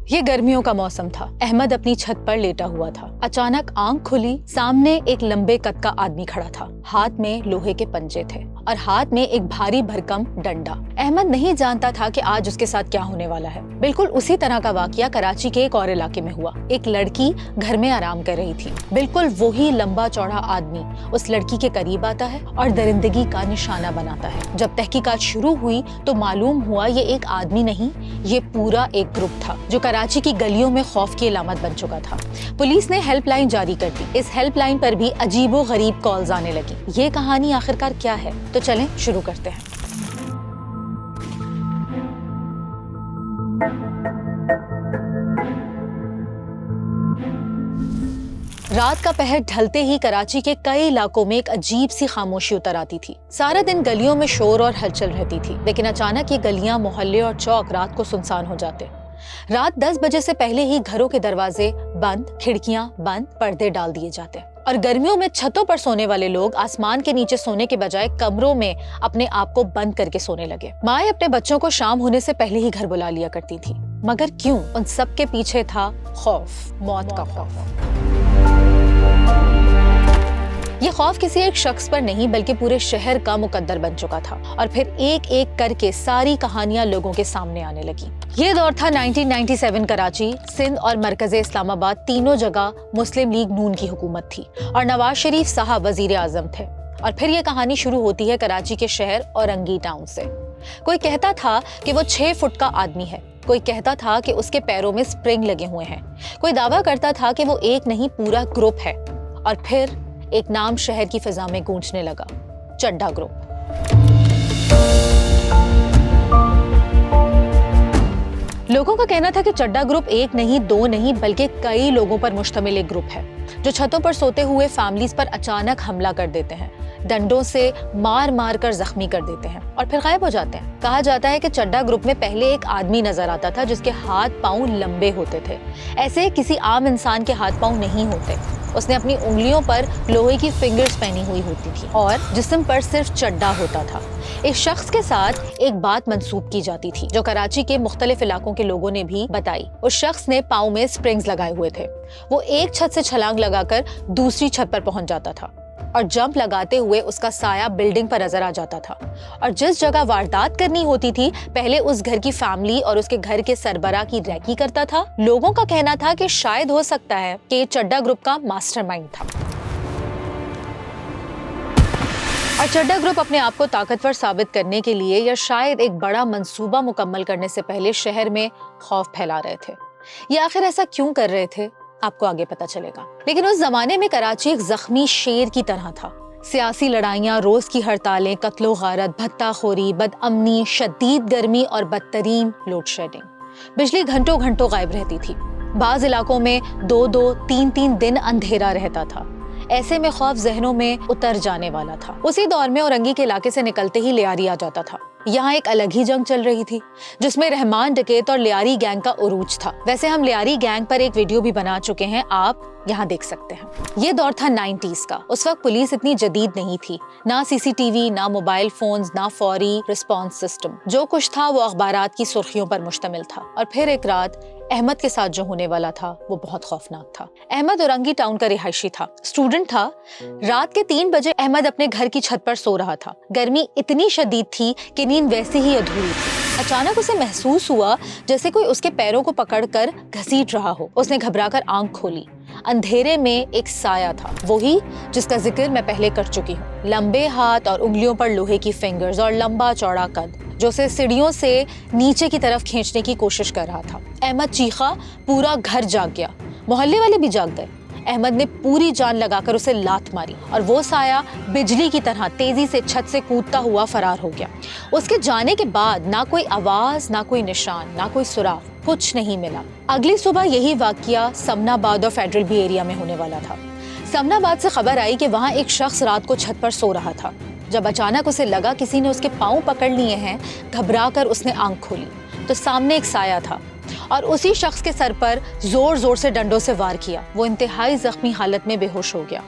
یہ گرمیوں کا موسم تھا۔ احمد اپنی چھت پر لیٹا ہوا تھا۔ اچانک آنکھ کھلی، سامنے ایک لمبے قد کا آدمی کھڑا تھا۔ ہاتھ میں لوہے کے پنجے تھے اور ہاتھ میں ایک بھاری بھرکم ڈنڈا۔ احمد نہیں جانتا تھا کہ آج اس کے ساتھ کیا ہونے والا ہے۔ بالکل اسی طرح کا واقعہ کراچی کے ایک اور علاقے میں ہوا۔ ایک لڑکی گھر میں آرام کر رہی تھی۔ بالکل وہی لمبا چوڑا آدمی اس لڑکی کے قریب آتا ہے اور درندگی کا نشانہ بناتا ہے۔ جب تحقیقات شروع ہوئی تو معلوم ہوا یہ ایک آدمی نہیں، یہ پورا ایک گروپ تھا جو کراچی کی گلیوں میں خوف کی علامت بن چکا تھا۔ پولیس نے ہیلپ لائن جاری کر دی۔ اس ہیلپ لائن پر بھی عجیب و غریب کالز آنے لگی۔ یہ کہانی آخرکار کیا ہے؟ تو چلیں شروع کرتے ہیں۔ رات کا پہر ڈھلتے ہی کراچی کے کئی علاقوں میں ایک عجیب سی خاموشی اتر آتی تھی۔ سارا دن گلیوں میں شور اور ہلچل رہتی تھی، لیکن اچانک یہ گلیاں، محلے اور چوک رات کو سنسان ہو جاتے۔ رات 10 بجے سے پہلے ہی گھروں کے دروازے بند، کھڑکیاں بند، پردے ڈال دیے جاتے اور گرمیوں میں چھتوں پر سونے والے لوگ آسمان کے نیچے سونے کے بجائے کمروں میں اپنے آپ کو بند کر کے سونے لگے۔ مائیں اپنے بچوں کو شام ہونے سے پہلے ہی گھر بلا لیا کرتی تھی، مگر کیوں؟ ان سب کے پیچھے تھا خوف، موت کا خوف۔ یہ خوف کسی ایک شخص پر نہیں بلکہ پورے شہر کا مقدر بن چکا تھا، اور پھر ایک ایک کر کے ساری کہانیاں لوگوں کے سامنے آنے لگی۔ یہ دور تھا 1997۔ کراچی، سندھ اور مرکز اسلام آباد تینوں جگہ مسلم لیگ نون کی حکومت تھی اور نواز شریف صاحب وزیر اعظم تھے۔ اور پھر یہ کہانی شروع ہوتی ہے کراچی کے شہر اورنگی ٹاؤن سے۔ کوئی کہتا تھا کہ وہ 6 فٹ کا آدمی ہے، کوئی کہتا تھا کہ اس کے پیروں میں سپرنگ لگے ہوئے ہیں، کوئی دعویٰ کرتا تھا کہ وہ ایک نہیں پورا گروپ ہے۔ اور پھر ایک نام شہر کی فضا میں گونجنے لگا، چڈا گروپ۔ لوگوں کا کہنا تھا کہ چڈا گروپ ایک نہیں، 2 نہیں بلکہ کئی لوگوں پر مشتمل ایک گروپ ہے جو چھتوں پر سوتے ہوئے فیملیز پر اچانک حملہ کر دیتے ہیں، ڈنڈوں سے مار مار کر زخمی کر دیتے ہیں اور پھر غائب ہو جاتے ہیں۔ کہا جاتا ہے کہ چڈا گروپ میں پہلے ایک آدمی نظر آتا تھا جس کے ہاتھ پاؤں لمبے ہوتے تھے، ایسے کسی عام انسان کے ہاتھ پاؤں نہیں ہوتے۔ اس نے اپنی انگلیوں پر لوہے کی فنگرز پہنی ہوئی ہوتی تھی اور جسم پر صرف چڈا ہوتا تھا۔ اس شخص کے ساتھ ایک بات منسوب کی جاتی تھی جو کراچی کے مختلف علاقوں کے لوگوں نے بھی بتائی۔ اس شخص نے پاؤں میں سپرنگز لگائے ہوئے تھے۔ وہ ایک چھت سے چھلانگ لگا کر دوسری چھت پر پہنچ جاتا تھا اور جمپ لگاتے ہوئے اس کا سایہ بلڈنگ پر نظر آ جاتا تھا، اور جس جگہ واردات کرنی ہوتی تھی پہلے اس گھر کی فیملی اور اس کے گھر کے سربراہ کی ریکی کرتا تھا۔ لوگوں کا کہنا تھا کہ شاید ہو سکتا ہے کہ یہ چڈا گروپ کا ماسٹر مائنڈ تھا، اور چڈا گروپ اپنے آپ کو طاقتور ثابت کرنے کے لیے یا شاید ایک بڑا منصوبہ مکمل کرنے سے پہلے شہر میں خوف پھیلا رہے تھے۔ یہ آخر ایسا کیوں کر رہے تھے آپ کو آگے پتا چلے گا۔ لیکن اس زمانے میں کراچی ایک زخمی شیر کی طرح تھا۔ سیاسی لڑائیاں، روز کی ہڑتالیں، قتل و غارت، بھتہ خوری، بد امنی، شدید گرمی اور بدترین لوڈ شیڈنگ۔ بجلی گھنٹوں گھنٹوں غائب رہتی تھی۔ بعض علاقوں میں 2-2، 3-3 دن اندھیرا رہتا تھا۔ ایسے میں خوف ذہنوں میں اتر جانے والا تھا۔ اسی دور میں اورنگی کے علاقے سے نکلتے ہی لیاری آ جاتا تھا۔ یہاں ایک الگ ہی جنگ چل رہی تھی جس میں رحمان ڈکیت اور لیاری گینگ کا عروج تھا۔ ویسے ہم لیاری گینگ پر ایک ویڈیو بھی بنا چکے ہیں، آپ یہاں دیکھ سکتے ہیں۔ یہ دور تھا 90s کا۔ اس وقت پولیس اتنی جدید نہیں تھی، نہ CCTV، نہ موبائل فونز، نہ فوری رسپانس سسٹم۔ جو کچھ تھا وہ اخبارات کی سرخیوں پر مشتمل تھا۔ اور پھر ایک رات احمد کے ساتھ جو ہونے والا تھا وہ بہت خوفناک تھا۔ احمد اورنگی ٹاؤن کا رہائشی تھا، اسٹوڈنٹ تھا۔ رات کے 3 بجے احمد اپنے گھر کی چھت پر سو رہا تھا۔ گرمی اتنی شدید تھی کہ نیند ویسے ہی ادھوری تھی۔ اچانک اسے محسوس ہوا جیسے کوئی اس کے پیروں کو پکڑ کر گھسیٹ رہا ہو۔ اس نے گھبرا کر آنکھ کھولی۔ اندھیرے میں ایک سایہ تھا، وہی جس کا ذکر میں پہلے کر چکی ہوں۔ لمبے ہاتھ اور انگلیوں پر لوہے کی فنگرز اور لمبا چوڑا قد جو اسے سیڑھیوں سے نیچے کی طرف کھینچنے کی کوشش کر رہا تھا۔ احمد چیخا، پورا گھر جاگ گیا، محلے والے بھی جاگ گئے۔ احمد نے پوری جان لگا کر اسے لات ماری اور وہ سایہ بجلی کی طرح تیزی سے چھت سے کودتا ہوا فرار ہو گیا۔ اس کے جانے کے بعد نہ کوئی آواز، نہ کوئی نشان، نہ کوئی سراغ، کچھ نہیں ملا۔ اگلی صبح یہی واقعہ سمنا آباد اور فیڈرل بی ایریا میں ہونے والا تھا۔ سمنا آباد سے خبر آئی کہ وہاں ایک شخص رات کو چھت پر سو رہا تھا۔ جب اچانک اسے لگا کسی نے اس کے پاؤں پکڑ لیے ہیں، گھبرا کر اس نے آنکھ کھولی تو سامنے ایک سایہ تھا اور اسی شخص کے سر پر زور زور سے ڈنڈوں سے وار کیا۔ وہ انتہائی زخمی حالت میں بے ہوش ہو گیا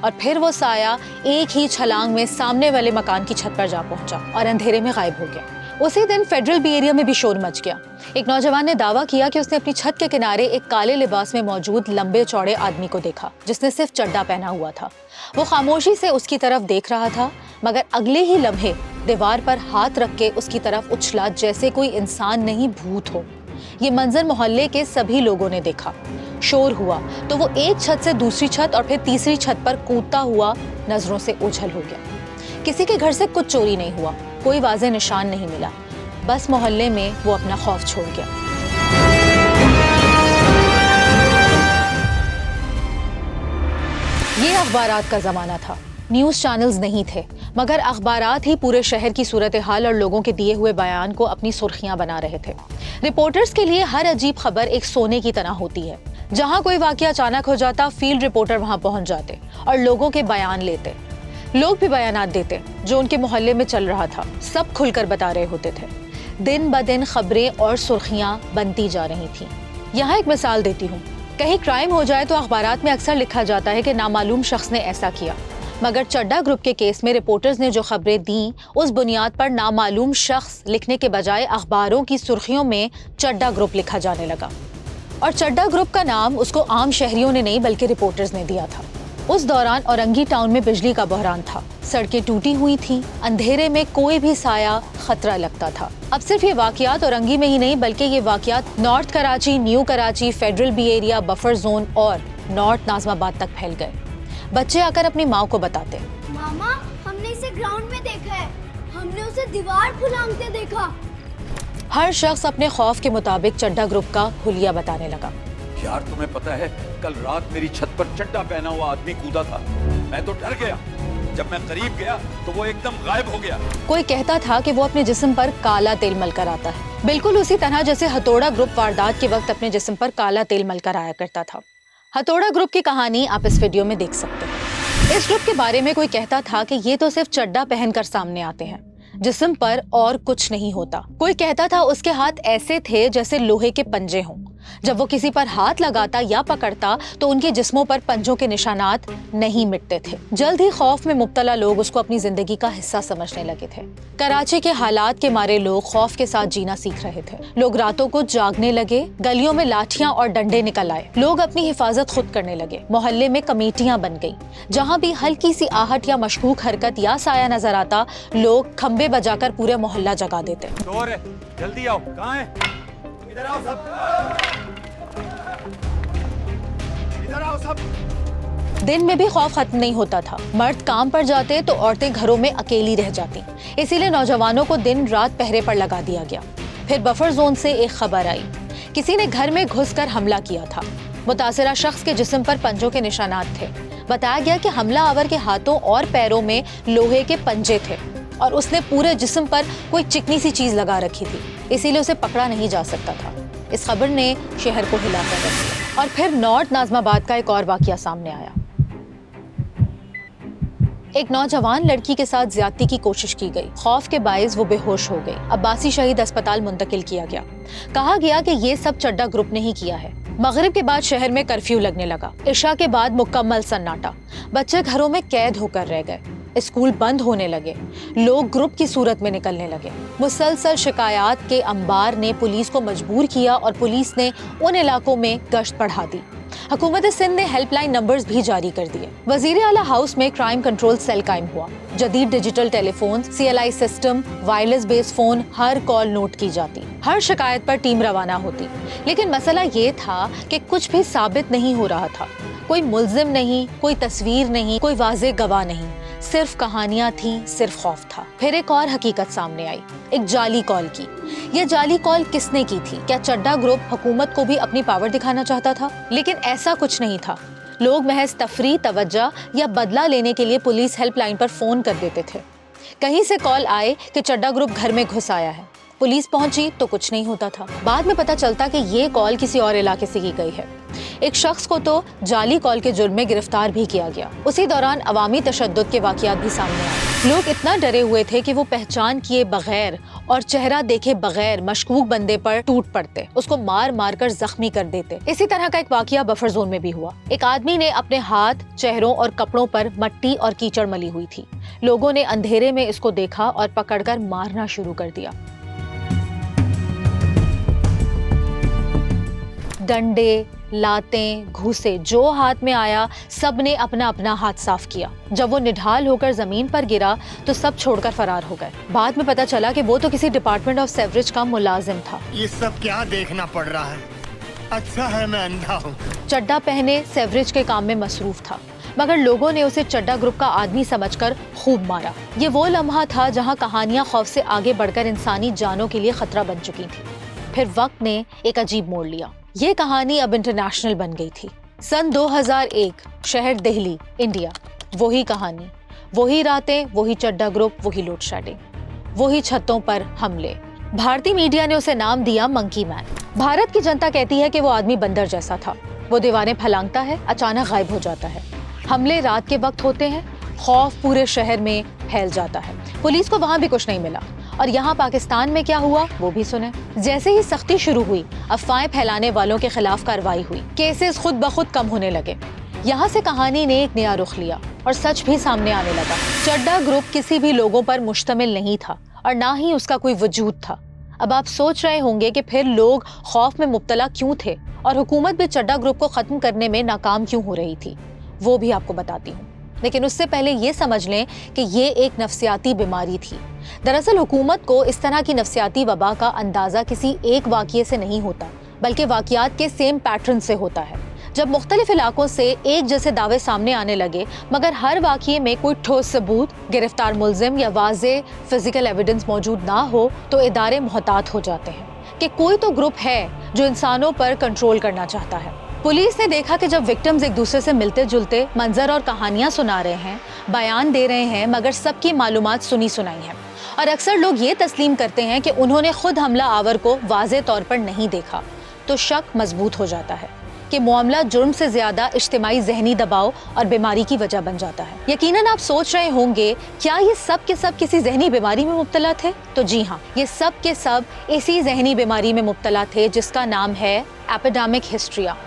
اور پھر وہ سایہ ایک ہی چھلانگ میں سامنے والے مکان کی چھت پر جا پہنچا اور اندھیرے میں غائب ہو گیا۔ उसी दिन फेडरल बी एरिया में भी शोर मच गया। एक नौजवान ने दावा किया कि उसने अपनी छत के किनारे एक काले लिबास में मौजूद लंबे चौड़े आदमी को देखा, जिसने सिर्फ चड्डा पहना हुआ था। वो खामोशी से उसकी तरफ देख रहा था, मगर अगले ही लम्हे दीवार पर हाथ रख के उसकी तरफ उछला जैसे कोई इंसान नहीं भूत हो। ये मंजर मोहल्ले के सभी लोगों ने देखा। शोर हुआ तो वो एक छत से दूसरी छत और फिर तीसरी छत पर कूदता हुआ नजरों से ओझल हो गया। किसी के घर से कुछ चोरी नहीं हुआ, कोई वाज़ेह निशान नहीं मिला, बस मोहल्ले में वो अपना खौफ छोड़ गया। ये अखबारात का जमाना था। न्यूज़ चैनल्स नहीं थे, मगर अखबारात ही पूरे शहर की सूरत हाल और लोगों के दिए हुए बयान को अपनी सुर्खियां बना रहे थे। रिपोर्टर्स के लिए हर अजीब खबर एक सोने की तरह होती है। जहां कोई वाकया अचानक हो जाता, फील्ड रिपोर्टर वहां पहुंच जाते और लोगों के बयान लेते। लोग भी बयानात देते जो उनके मोहल्ले में चल रहा था, सब खुलकर बता रहे होते थे। दिन ब दिन खबरें और सुर्खियां बनती जा रही थीं। यहाँ एक मिसाल देती हूँ। कहीं क्राइम हो जाए तो अखबारात में अक्सर लिखा जाता है कि नामालूम शख्स ने ऐसा किया, मगर चड्डा ग्रुप के केस में रिपोर्टर्स ने जो खबरें दी, उस बुनियाद पर नामालूम शख्स लिखने के बजाय अखबारों की सुर्खियों में चड्डा ग्रुप लिखा जाने लगा। और चड्डा ग्रुप का नाम उसको आम शहरियों ने नहीं बल्कि रिपोर्टर्स ने दिया था। उस दौरान औरंगी टाउन में बिजली का बहरान था, सड़कें टूटी हुई थीं, अंधेरे में कोई भी साया खतरा लगता था। अब सिर्फ ये वाकयात औरंगी में ही नहीं बल्कि ये वाकयात north Karachi, new Karachi, federal B area, buffer zone और नॉर्थ नाजमाबाद तक फैल गए। बच्चे आकर अपनी माँ को बताते, मामा हमने इसे ग्राउंड में देखा है, हमने उसे दीवार फुलांगते देखा। हर शख्स अपने खौफ के मुताबिक चड्डा ग्रुप का हुलिया बताने लगा। यार तुम्हें पता है, कल रात मेरी छत पर चड्डा पहना हुआ आदमी कूदा था, मैं तो डर गया। जब मैं करीब गया तो वो एकदम गायब हो गया। कोई कहता था कि वो अपने जिस्म पर काला तेल मलकर आता है, बिल्कुल उसी तरह जैसे हथौड़ा ग्रुप वारदात के वक्त अपने जिस्म पर काला तेल मलकर आया करता था। हथौड़ा ग्रुप की कहानी आप इस वीडियो में देख सकते हैं। इस ग्रुप के बारे में कोई कहता था कि ये तो सिर्फ चड्डा पहनकर सामने आते हैं, जिस्म पर और कुछ नहीं होता। कोई कहता था उसके हाथ ऐसे थे जैसे लोहे के पंजे हों। जब वो किसी पर हाथ लगाता या पकड़ता तो उनके जिस्मों पर पंजों के निशानात नहीं मिटते थे। जल्द ही खौफ में मुब्तला लोग उसको अपनी जिंदगी का हिस्सा समझने लगे थे। कराची के हालात के मारे लोग खौफ के साथ जीना सीख रहे थे। लोग रातों को जागने लगे, गलियों में लाठियां और डंडे निकल आए। लोग अपनी हिफाजत खुद करने लगे। मोहल्ले में कमेटियां बन गई। जहाँ भी हल्की सी आहट या मशकूक हरकत या साया नजर आता, लोग खंबे बजाकर पूरे मोहल्ला जगा देते। जल्दी आओ, कहाँ है? इधर आओ सब, इधर आओ सब। दिन में भी खौफ खत्म नहीं होता था। मर्द काम पर जाते तो औरतें घरों में अकेली रह जाती, इसीलिए नौजवानों को दिन रात पहरे पर लगा दिया गया। फिर बफर जोन से एक खबर आई, किसी ने घर में घुसकर हमला किया था। मुतासिरा शख्स के जिस्म पर पंजों के निशानात थे। बताया गया कि हमला आवर के हाथों और पैरों में लोहे के पंजे थे और उसने पूरे जिस्म पर कोई चिकनी सी चीज लगा रखी थी, इसीलिए उसे पकड़ा नहीं जा सकता था। इस खबर ने शहर को हिलाकर रख दिया। और फिर नॉर्थ नाजमाबाद का एक और वाकया सामने आया। एक नौजवान लड़की के साथ ज्यादती की कोशिश की गई। खौफ के बायस वो बेहोश हो गई। अब्बासी शहीद अस्पताल मुंतकिल किया गया। कहा गया कि ये सब चड्डा ग्रुप ने ही किया है। मगरिब के बाद शहर में कर्फ्यू लगने लगा। इशा के बाद मुकम्मल सन्नाटा। बच्चे घरों में कैद होकर रह गए। स्कूल बंद होने लगे। लोग ग्रुप की सूरत में निकलने लगे। मुसलसल शिकायत के अंबार ने पुलिस को मजबूर किया और पुलिस ने उन इलाकों में गश्त बढ़ा दी। हुकूमत सिंध ने हेल्पलाइन नंबर्स भी जारी कर दिए। वजीर आला हाउस में क्राइम कंट्रोल सेल कायम हुआ। जदीद digital telephone, CLI system, wireless base phone, हर कॉल नोट की जाती, हर शिकायत पर टीम रवाना होती। लेकिन मसला ये था कि कुछ भी साबित नहीं हो रहा था। कोई मुल्जिम नहीं, कोई तस्वीर नहीं, कोई वाज़ेह गवाह नहीं, सिर्फ कहानियां थी, सिर्फ खौफ था। फिर एक और हकीकत सामने आई, एक जाली कॉल की। ये जाली कॉल किसने की थी? क्या चड्डा ग्रुप हुकूमत को भी अपनी पावर दिखाना चाहता था? लेकिन ऐसा कुछ नहीं था। लोग महज तफरी, तवज्जो या बदला लेने के लिए पुलिस हेल्पलाइन पर फोन कर देते थे। कहीं से कॉल आए कि चड्डा ग्रुप घर में घुस आया है। पुलिस पहुंची तो कुछ नहीं होता था। बाद में पता चलता कि ये कॉल किसी और इलाके से की गई है। एक शख्स को तो जाली कॉल के जुर्म में गिरफ्तार भी किया गया। उसी दौरान अवामी तशद्दुद के वाकयात भी सामने आए। लोग इतना डरे हुए थे कि वो पहचान किए बगैर और चेहरा देखे बगैर मशकूक बंदे पर टूट पड़ते, उसको मार मार कर जख्मी कर देते। इसी तरह का एक वाकया बफर जोन में भी हुआ। एक आदमी ने अपने हाथ, चेहरों और कपड़ों पर मट्टी और कीचड़ मली हुई थी। लोगों ने अंधेरे में इसको देखा और पकड़कर मारना शुरू कर दिया। डंडे, लातें, घूसे, जो हाथ में आया सब ने अपना अपना हाथ साफ किया। जब वो निढाल होकर जमीन पर गिरा तो सब छोड़कर फरार हो गए। बाद में पता चला कि वो तो किसी डिपार्टमेंट ऑफ सेवरेज का मुलाजिम था। ये सब क्या देखना पड़ रहा है? अच्छा है मैं अंधा हूँ। चड्डा पहने सेवरेज के काम में मसरूफ था, मगर लोगों ने उसे चड्डा ग्रुप का आदमी समझकर खूब मारा। ये वो लम्हा था जहां कहानियां खौफ से आगे बढ़कर इंसानी जानों के लिए खतरा बन चुकी थी। फिर वक्त ने एक अजीब मोड़ लिया। ये कहानी अब इंटरनेशनल बन गई थी। सन 2001, शहर दिल्ली, इंडिया। वही कहानी, वही रातें, वही चड्डा ग्रुप, वही लोड शेडिंग, वही छतों पर हमले। भारतीय मीडिया ने उसे नाम दिया मंकी मैन। भारत की जनता कहती है कि वो आदमी बंदर जैसा था। वो दीवारें फलांगता है, अचानक गायब हो जाता है। हमले रात के वक्त होते हैं, खौफ पूरे शहर में फैल जाता है। पुलिस को वहां भी कुछ नहीं मिला। और यहाँ पाकिस्तान में क्या हुआ वो भी सुने। जैसे ही सख्ती शुरू हुई, अफवाहें फैलाने वालों के खिलाफ कार्रवाई हुई। केसेस खुद ब खुद कम होने लगे। यहाँ से कहानी ने एक नया रुख लिया और सच भी सामने आने लगा। चड्डा ग्रुप किसी भी लोगों पर मुश्तमिल नहीं था और ना ही उसका कोई वजूद था। अब आप सोच रहे होंगे कि फिर लोग खौफ में मुब्तला क्यों थे और हुकूमत भी चड्डा ग्रुप को खत्म करने में नाकाम क्यों हो रही थी। वो भी आपको बताती हूँ, लेकिन उससे पहले ये समझ लें कि ये एक नफ्सियाती बीमारी थी। दरअसल हुकूमत को इस तरह की नफ्सियाती वबा का अंदाज़ा किसी एक वाक़ये से नहीं होता, बल्कि वाक़यात के सेम पैटर्न से होता है। जब मुख्तलिफ इलाकों से एक जैसे दावे सामने आने लगे, मगर हर वाक़ये में कोई ठोस सबूत, गिरफ्तार मुल्जिम या वाज़े फिजिकल एविडेंस मौजूद ना हो, तो इदारे मुहतात हो जाते हैं कि कोई तो ग्रुप है जो इंसानों पर कंट्रोल करना चाहता है। पुलिस ने देखा कि जब विक्टिम्स एक दूसरे से मिलते जुलते मंजर और कहानियां सुना रहे हैं, बयान दे रहे हैं, मगर सबकी मालूमात सुनी सुनाई है। और अक्सर लोग ये तस्लीम करते हैं कि उन्होंने खुद हमला आवर को वाज़े तौर पर नहीं देखा, तो शक मजबूत हो जाता है कि मामला जुर्म से ज्यादा इज्तिमाई जहनी दबाव और बीमारी की वजह बन जाता है। यकीनन आप सोच रहे होंगे, क्या ये सब के सब किसी जहनी बीमारी में मुब्तला थे? तो जी हाँ, ये सब के सब इसी जहनी बीमारी में मुब्तला थे जिसका नाम है एपिडेमिक हिस्ट्रिया।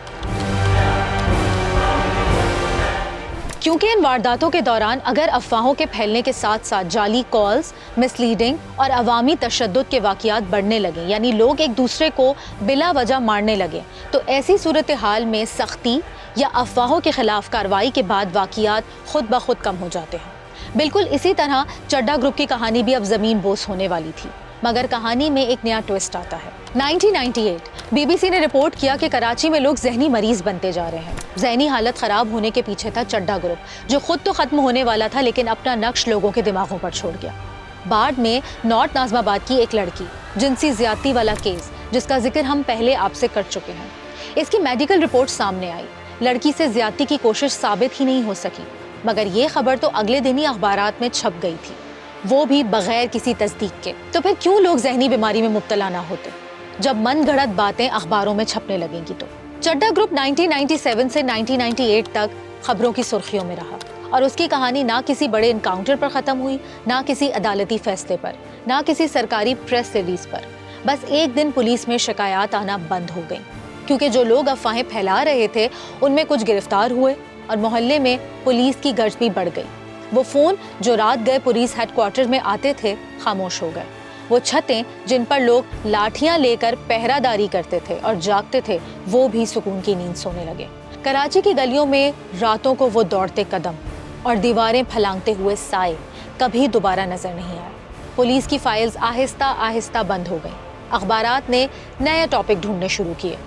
क्योंकि इन वारदातों के दौरान अगर अफवाहों के फैलने के साथ साथ जाली कॉल्स, मिसलीडिंग और अवामी तशद्दुद के वाक़यात बढ़ने लगे, यानी लोग एक दूसरे को बिला वजह मारने लगे, तो ऐसी सूरत हाल में सख्ती या अफवाहों के खिलाफ कार्रवाई के बाद वाक़यात खुद ब खुद कम हो जाते हैं। बिल्कुल इसी तरह चड्डा ग्रुप की कहानी भी अब ज़मीन बोस होने वाली थी, मगर कहानी में एक नया ट्विस्ट आता है। 1998 BBC ने रिपोर्ट किया कि कराची में लोग जहनी मरीज बनते जा रहे हैं। जहनी हालत खराब होने के पीछे था चड्डा ग्रुप, जो खुद तो खत्म होने वाला था लेकिन अपना नक्श लोगों के दिमागों पर छोड़ गया। बाढ़ में नॉर्थ नाज़माबाद की एक लड़की, जिनसी ज्यादती वाला केस जिसका जिक्र हम पहले आपसे कर चुके हैं, इसकी मेडिकल रिपोर्ट सामने आई। लड़की से ज्यादती की कोशिश साबित ही नहीं हो सकी, मगर ये खबर तो अगले दिन ही अखबारात में छप गई थी, वो भी बगैर किसी तस्दीक के। तो फिर क्यों लोग जहनी बीमारी में मुब्तला ना होते जब मन गढ़ंत बातें अखबारों में छपने लगेंगी? तो चड्डा ग्रुप 1997 से 1998 तक खबरों की सुर्खियों में रहा और उसकी कहानी ना किसी बड़े इनकाउंटर पर ख़त्म हुई, ना किसी अदालती फैसले पर, ना किसी सरकारी प्रेस रिलीज पर। बस एक दिन पुलिस में शिकायत आना बंद हो गई, क्योंकि जो लोग अफवाहें फैला रहे थे उनमें कुछ गिरफ्तार हुए और मोहल्ले में पुलिस की गर्ज भी बढ़ गई। वो फ़ोन जो रात गए पुलिस हेडक्वार्टर में आते थे खामोश हो गए। वो छतें जिन पर लोग लाठियां लेकर पहरादारी करते थे और जागते थे, वो भी सुकून की नींद सोने लगे। कराची की गलियों में रातों को वो दौड़ते कदम और दीवारें फलांगते हुए साए कभी दोबारा नजर नहीं आए। पुलिस की फाइल्स आहिस्ता आहिस्ता बंद हो गई। अखबारात ने नए टॉपिक ढूंढने शुरू किए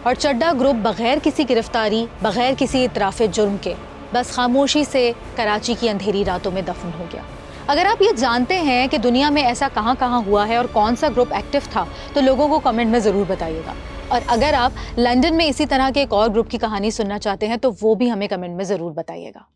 और चड्डा ग्रुप बगैर किसी गिरफ्तारी, बगैर किसी इतराफ़े जुर्म के, बस खामोशी से कराची की अंधेरी रातों में दफन हो गया। अगर आप ये जानते हैं कि दुनिया में ऐसा कहाँ कहाँ हुआ है और कौन सा ग्रुप एक्टिव था, तो लोगों को कमेंट में ज़रूर बताइएगा। और अगर आप लंदन में इसी तरह के एक और ग्रुप की कहानी सुनना चाहते हैं तो वो भी हमें कमेंट में ज़रूर बताइएगा।